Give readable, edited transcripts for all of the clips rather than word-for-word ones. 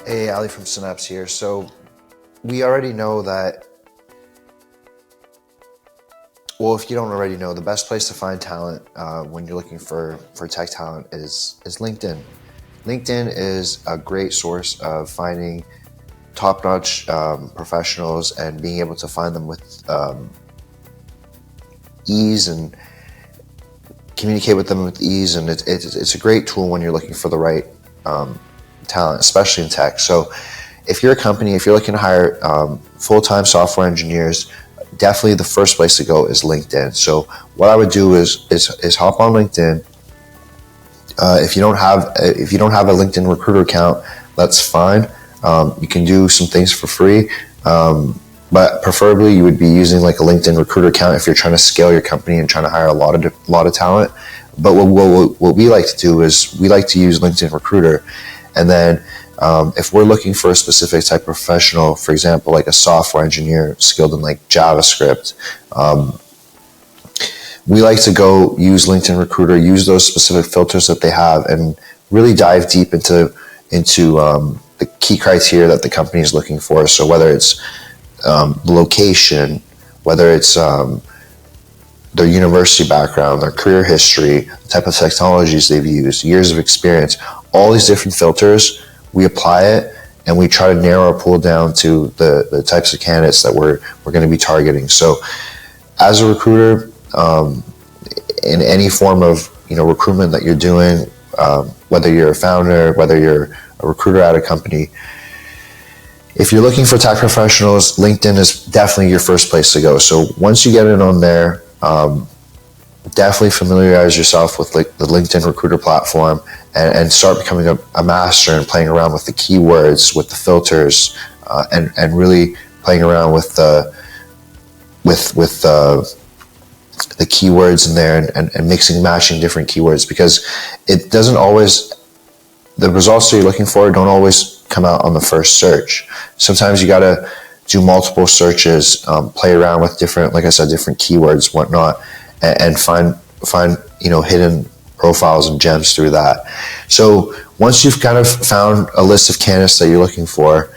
Hey, Ali from Synapse here. So we already know that, well, if you don't already know, the best place to find talent when you're looking for tech talent is LinkedIn. LinkedIn is a great source of finding top-notch professionals and being able to find them with ease and communicate with them with ease. And it's a great tool when you're looking for the right talent, especially in tech. So if you're a company, if you're looking to hire full-time software engineers, definitely the first place to go is LinkedIn. So what I would do is hop on LinkedIn. If you don't have a LinkedIn recruiter account, that's fine. You can do some things for free, but preferably you would be using like a LinkedIn recruiter account if you're trying to scale your company and trying to hire a lot of talent. But what we like to do is we like to use LinkedIn Recruiter, and then if we're looking for a specific type of professional, for example, like a software engineer skilled in like JavaScript, we like to go use LinkedIn Recruiter, use those specific filters that they have, and really dive deep into the key criteria that the company is looking for. So whether it's the location, whether it's their university background, their career history, the type of technologies they've used, years of experience, all these different filters, we apply it and we try to narrow our pool down to the types of candidates that we're going to be targeting. So as a recruiter, in any form of recruitment that you're doing, whether you're a founder, whether you're a recruiter at a company, if you're looking for tech professionals, LinkedIn is definitely your first place to go. So once you get in on there, definitely familiarize yourself with like the LinkedIn Recruiter platform and start becoming a master and playing around with the keywords, with the filters, and really playing around with the keywords in there and mixing and matching different keywords, because it doesn't always, the results that you're looking for don't always come out on the first search. Sometimes you got to do multiple searches, play around with different, like I said, different keywords, whatnot, and find hidden profiles and gems through that. So once you've kind of found a list of candidates that you're looking for,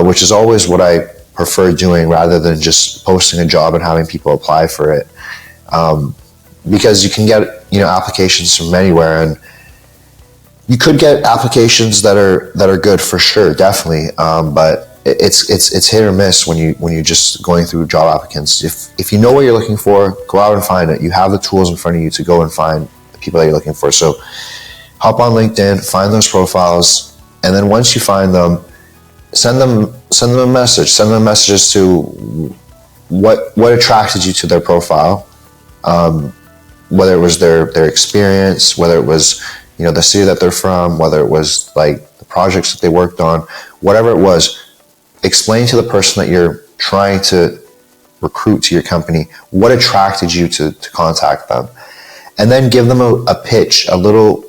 which is always what I prefer doing rather than just posting a job and having people apply for it, because you can get applications from anywhere, and you could get applications that are good for sure, definitely, but it's hit or miss when you're just going through job applicants. If you know what you're looking for, go out and find it. You have the tools in front of you to go and find the people that you're looking for. So hop on LinkedIn, find those profiles, and then once you find them, send them a message. Send them messages to what attracted you to their profile, whether it was their experience, whether it was the city that they're from, whether it was like the projects that they worked on, whatever it was. Explain to the person that you're trying to recruit to your company what attracted you to contact them, and then give them a pitch, a little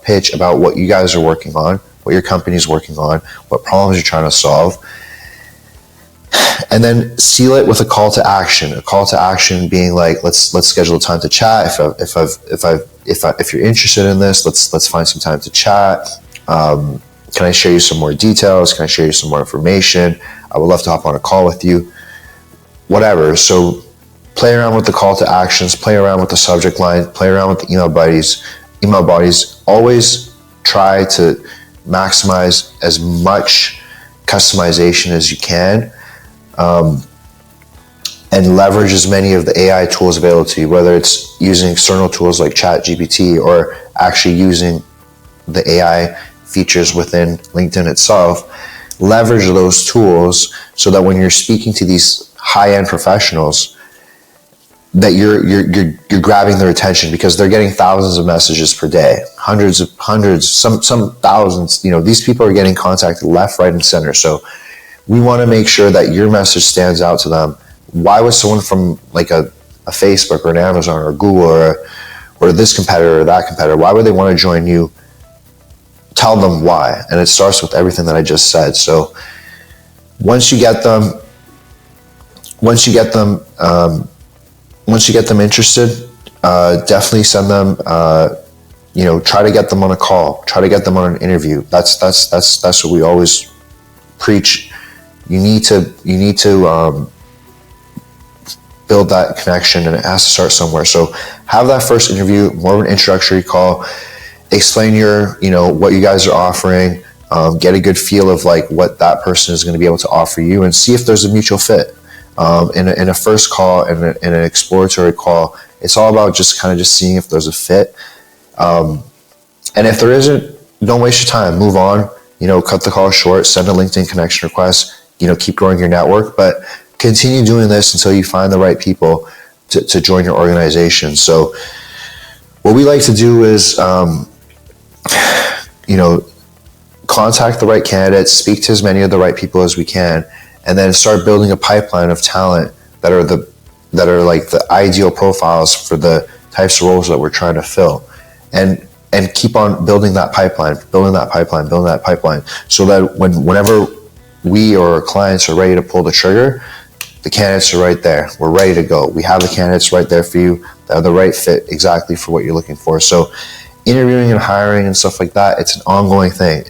pitch about what you guys are working on, what your company's working on, what problems you're trying to solve, and then seal it with a call to action. A call to action being like, let's schedule a time to chat. If you're interested in this, let's find some time to chat. Can I share you some more details? Can I share you some more information? I would love to hop on a call with you. Whatever. So play around with the call to actions, play around with the subject line, play around with the email bodies. Always try to maximize as much customization as you can, and leverage as many of the AI tools available to you, whether it's using external tools like ChatGPT or actually using the AI features within LinkedIn itself. Leverage those tools so that when you're speaking to these high-end professionals, that you're grabbing their attention, because they're getting thousands of messages per day, hundreds, some thousands. These people are getting contacted left, right, and center. So we want to make sure that your message stands out to them. Why would someone from like a Facebook or an Amazon or Google or this competitor or that competitor, why would they want to join you? Tell them why, and it starts with everything that I just said. So once you get them interested, definitely send them try to get them on a call, try to get them on an interview. That's what we always preach. You need to build that connection, and it has to start somewhere. So have that first interview, more of an introductory call, explain what you guys are offering, get a good feel of like what that person is going to be able to offer you, and see if there's a mutual fit. In a first call and in an exploratory call, it's all about just seeing if there's a fit. And if there isn't, don't waste your time, move on, cut the call short, send a LinkedIn connection request, keep growing your network, but continue doing this until you find the right people to join your organization. So what we like to do is, contact the right candidates, speak to as many of the right people as we can, and then start building a pipeline of talent that are like the ideal profiles for the types of roles that we're trying to fill, and keep on building that pipeline, so that whenever we or our clients are ready to pull the trigger, the candidates are right there. We're ready to go. We have the candidates right there for you that are the right fit exactly for what you're looking for. So interviewing and hiring and stuff like that, it's an ongoing thing.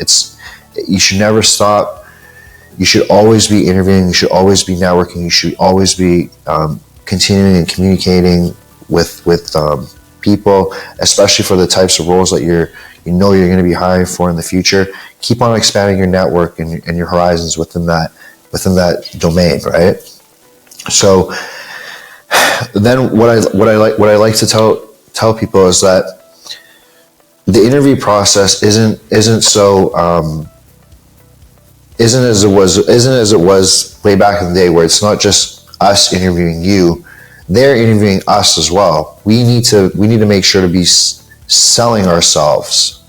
You should never stop. You should always be interviewing. You should always be networking. You should always be continuing and communicating with people, especially for the types of roles that you're going to be hiring for in the future. Keep on expanding your network and your horizons within that domain, right? So then what I like to tell people is that the interview process isn't as it was way back in the day, where it's not just us interviewing you, they're interviewing us as well. We need to make sure to be selling ourselves,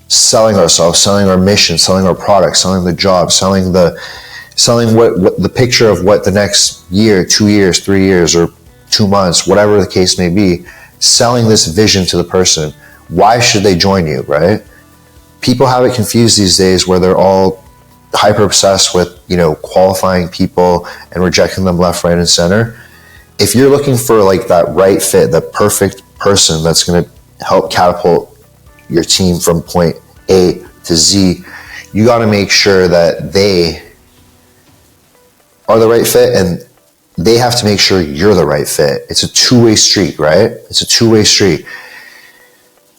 selling our mission, selling our product, selling the job, selling what the picture of what the next year, 2 years, 3 years, or 2 months, whatever the case may be, selling this vision to the person. Why should they join you, right? People have it confused these days, where they're all hyper obsessed with, qualifying people and rejecting them left, right, and center. If you're looking for like that right fit, the perfect person that's going to help catapult your team from point A to Z, you got to make sure that they are the right fit, and they have to make sure you're the right fit. It's a two-way street, right? It's a two-way street.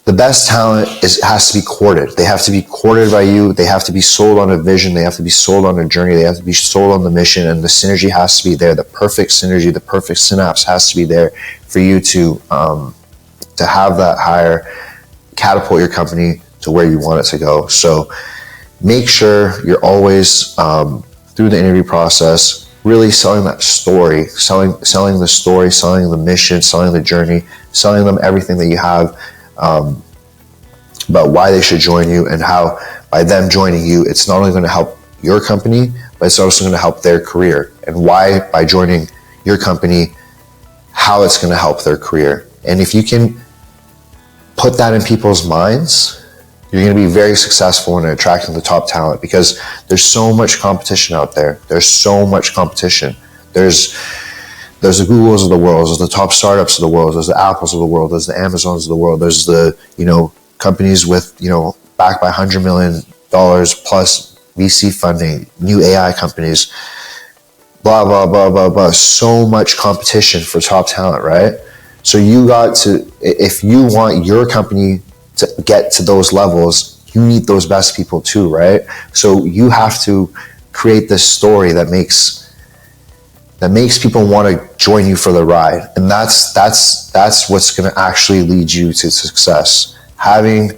The best talent has to be courted. They have to be courted by you. They have to be sold on a vision. They have to be sold on a journey. They have to be sold on the mission, and the synergy has to be there. The perfect synergy, the perfect synapse has to be there for you to have that hire, catapult your company to where you want it to go. So make sure you're always through the interview process really selling that story, selling the story, selling the mission, selling the journey, selling them everything that you have about why they should join you, and how by them joining you, it's not only going to help your company, but it's also going to help their career, and why by joining your company, how it's going to help their career. And if you can put that in people's minds, you're going to be very successful in attracting the top talent, because there's so much competition out there. There's so much competition. There's the Googles of the world, there's the top startups of the world, there's the Apples of the world, there's the Amazons of the world, there's the, companies with, backed by $100 million plus VC funding, new AI companies, blah, blah, blah, blah, blah. So much competition for top talent, right? So you got to, if you want your company to get to those levels, you need those best people too, right? So you have to create this story that makes people want to join you for the ride. And that's what's going to actually lead you to success. Having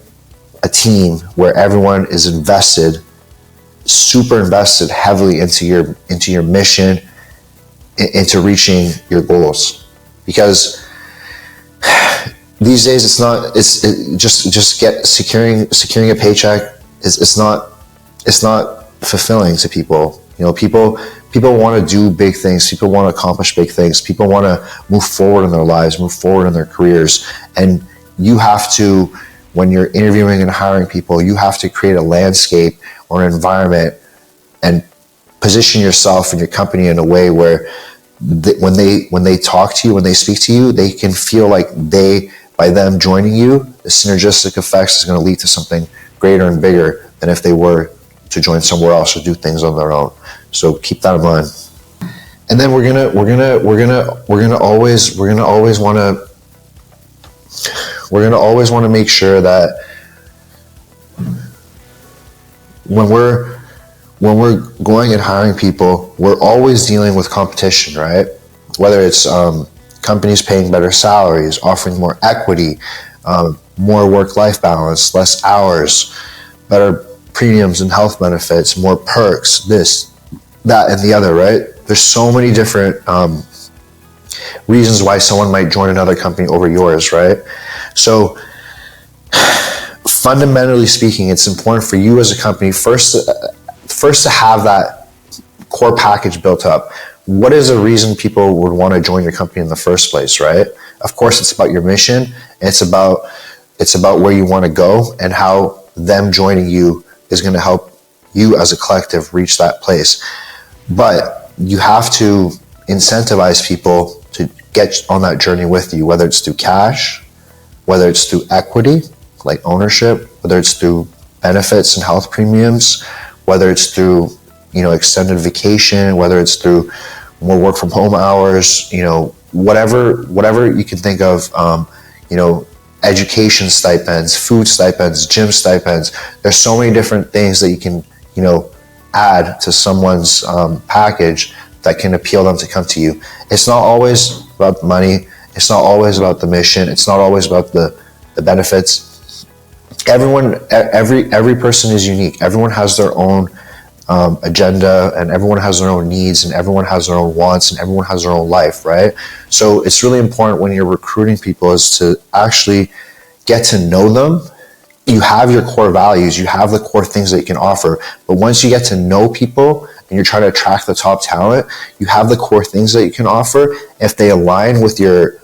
a team where everyone is invested, super invested heavily into your mission, into reaching your goals. Because these days securing a paycheck it's not fulfilling to people. People want to do big things. People want to accomplish big things. People want to move forward in their lives, move forward in their careers. And you have to, when you're interviewing and hiring people, you have to create a landscape or an environment and position yourself and your company in a way where when they talk to you, when they speak to you, they can feel like they by them joining you, the synergistic effects is going to lead to something greater and bigger than if they were to join somewhere else or do things on their own. So keep that in mind. And then we're gonna always want to make sure that when we're going and hiring people, we're always dealing with competition, right? Whether it's companies paying better salaries, offering more equity, more work-life balance, less hours, better premiums and health benefits, more perks, this, that, and the other, right? There's so many different reasons why someone might join another company over yours, right? So fundamentally speaking, it's important for you as a company first to have that core package built up. What is the reason people would want to join your company in the first place, right? Of course, it's about your mission. It's about where you want to go and how them joining you is going to help you as a collective reach that place. But you have to incentivize people to get on that journey with you, whether it's through cash, whether it's through equity, like ownership, whether it's through benefits and health premiums, whether it's through, extended vacation, whether it's through more work from home hours, whatever you can think of, education stipends, food stipends, gym stipends. There's so many different things that you can, add to someone's package that can appeal them to come to you. It's not always about the money. It's not always about the mission. It's not always about the benefits. Every person is unique. Everyone has their own agenda, and everyone has their own needs, and everyone has their own wants, and everyone has their own life, right? So it's really important when you're recruiting people is to actually get to know them. You have your core values, you have the core things that you can offer, but once you get to know people and you're trying to attract the top talent, you have the core things that you can offer. If they align with your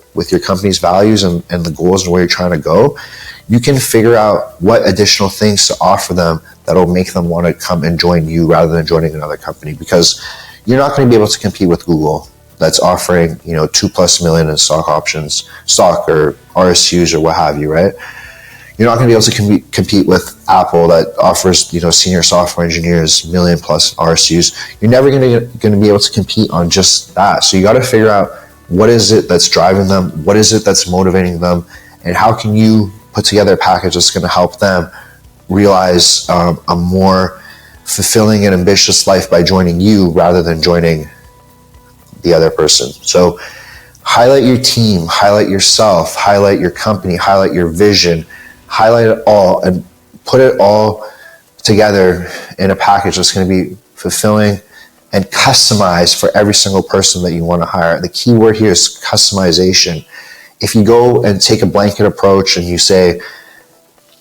company's values and the goals and where you're trying to go, you can figure out what additional things to offer them that'll make them want to come and join you rather than joining another company, because you're not going to be able to compete with Google that's offering, $2+ million in stock or RSUs or what have you, right? You're not going to be able to compete with Apple that offers, senior software engineers $1 million+ RSUs. You're never going to be able to compete on just that. So you got to figure out what is it that's driving them, what is it that's motivating them, and how can you put together a package that's going to help them realize a more fulfilling and ambitious life by joining you rather than joining the other person. So highlight your team, highlight yourself, highlight your company, highlight your vision, highlight it all and put it all together in a package that's going to be fulfilling and customized for every single person that you want to hire. The key word here is customization. If you go and take a blanket approach and you say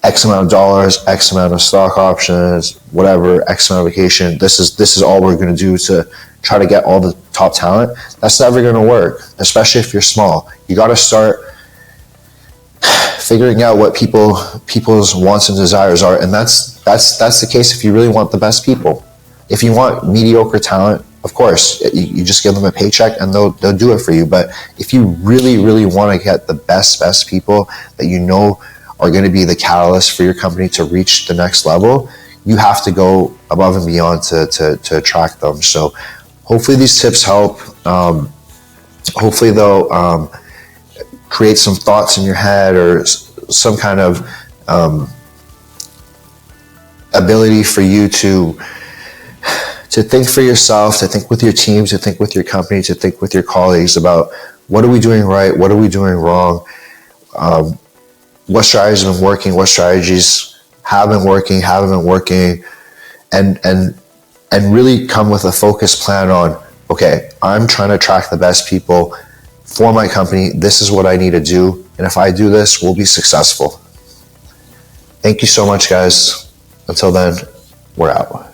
X amount of dollars, X amount of stock options, whatever, X amount of vacation, this is all we're going to do to try to get all the top talent, that's never going to work, especially if you're small. You got to start figuring out what people's wants and desires are, and that's the case if you really want the best people. If you want mediocre talent, of course, you just give them a paycheck and they'll do it for you. But if you really, really want to get the best people that you know are going to be the catalyst for your company to reach the next level, you have to go above and beyond to attract them. So hopefully these tips help. Hopefully they'll create some thoughts in your head or some kind of ability for you to think for yourself, to think with your team, to think with your company, to think with your colleagues about what are we doing right, what are we doing wrong, what strategies have been working, what strategies haven't been working, and really come with a focused plan on, okay, I'm trying to attract the best people for my company. This is what I need to do. And if I do this, we'll be successful. Thank you so much, guys. Until then, we're out.